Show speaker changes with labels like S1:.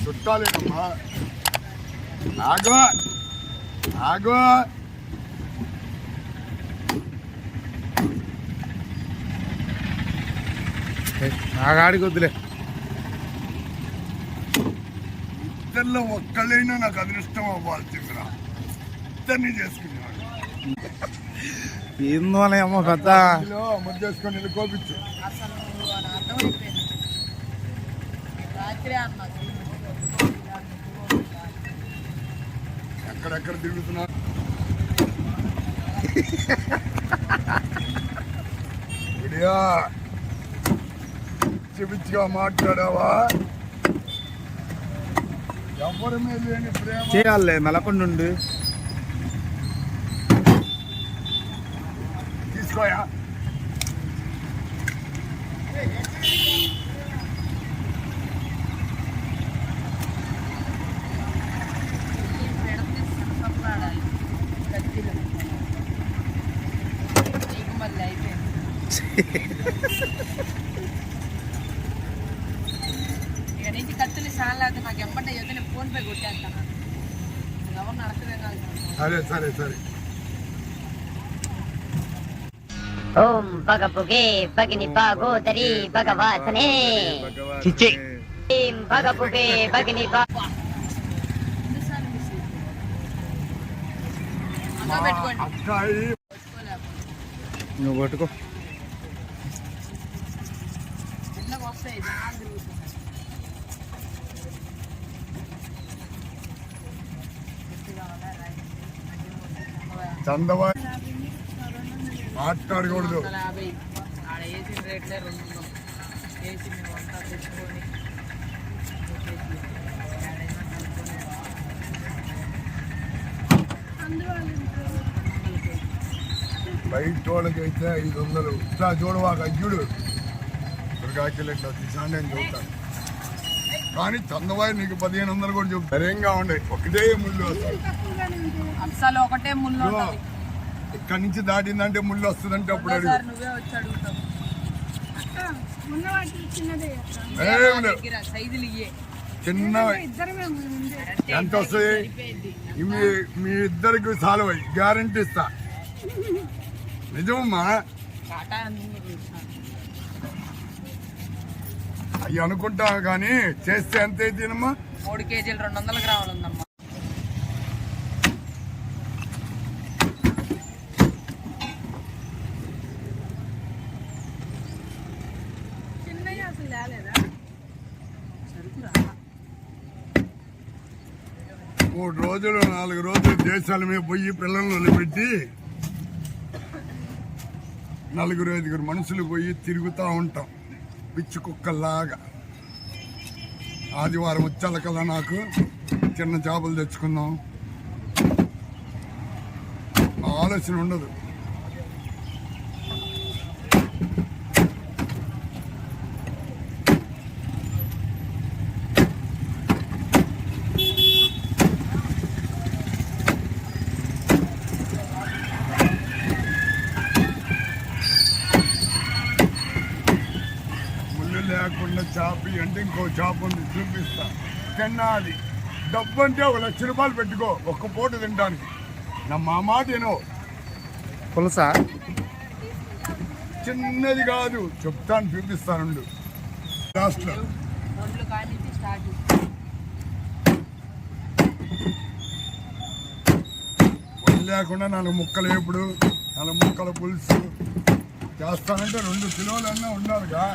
S1: చుట్టాలేనమ్మా. ఆగో ఆగో
S2: ఆగాడికి వద్దులే.
S1: ఇద్దరిలో ఒక్కళ్ళైనా నాకు అదృష్టం అవ్వాల్సిందిరా. ఇద్దరిని చేసుకున్నాడు
S2: ఏందో అమ్మ పెద్ద
S1: ముద్ద చేసుకొని వెళ్ళి కోపించు. ఎక్కడెక్కడ తిరుగుతున్నా ఇడియా పిచ్చిగా మాట్లాడావా? ఎవరి మీద లేని ప్రేమ
S2: చేయాలి మెలకొండు
S1: తీసుకోయా.
S3: ఇక నుంచి కత్తులు చాలా నాకు ఎంపటే చదివి నేను ఫోన్ పే కొట్టేస్తాను. ఎవరు నడకదే కాదు.
S1: సరే సరే సరే.
S4: ఓం భగపుగే భగిని భాగోదరి భగవాసనే
S2: చిచ్చి
S4: భగపుగే భగిని
S3: పెట్టుకోండి.
S1: అక్కాయి
S2: నువ్వు పట్టుకో.
S3: ఇట్లా వస్తాయి జనాలు తిరుగుతున్నాయి.
S1: చందవా మాట్లాడకూడదు.
S3: 150 ఆడ వేసిన రేట్లే 200 వేసి మేము అంతా తెచ్చుకొని
S1: బయట వాళ్ళకైతే 500 ఇట్లా చూడవాక అయ్యుడు దుర్గాకిల్ ఇట్లా తీసాండి అని చెబుతాను. కానీ చందవాయి నీకు 1500 కూడా చెప్తాను. సరేంగా ఉండే ఒకటే ముళ్ళు వస్తుంది.
S3: అసలు ఒకటే ముళ్ళు ఉంటుంది.
S1: ఇక్కడి నుంచి దాటిందంటే ముళ్ళు వస్తుందంటే అప్పుడు అడుగు.
S3: ఒకసారి నువ్వే వచ్చి అడుగుతావు.
S1: ఏం లేదు.
S3: దగ్గర సైజులు ఇయ్యే
S1: చిన్న ఎంత వస్తాయి? మీ ఇద్దరికి సాల్వ్ అయ్యి గ్యారంటీ ఇస్తా. నిజమమ్మా.
S3: కాటా అన్ని చూసాను.
S1: అవి అనుకుంటా కానీ చేస్తే ఎంత అయితేనమ్మా?
S3: 3 కేజీలు 200 గ్రాములు ఉందమ్మా. చిన్నయ్య అసలు లేలేదా? సరుకురా
S1: 3 రోజులు 4 రోజులు దేశాల మీద పోయి పిల్లలను నిలబెట్టి 4-5 మనుషులు పోయి తిరుగుతూ ఉంటాం పిచ్చి కుక్కల్లాగా. ఆదివారం వచ్చాలకల్లా నాకు చిన్న చేపలు తెచ్చుకుందాం ఆలోచన ఉండదు. లేకుండా చేప అంటే ఇంకో చేప ఉంది చూపిస్తా. తినాలి. డబ్బు అంటే 1 లక్ష రూపాయలు పెట్టుకో ఒక్క పూట తినడానికి. మా మాట ఏనో.
S2: పులుసా
S1: చిన్నది కాదు చెప్తాను చూపిస్తాను. లాస్ట్లో లేకుండా 4 ముక్కలు వేపుడు 4 ముక్కల పులుసు చేస్తానంటే 2 కిలోలన్నా ఉండాలిగా.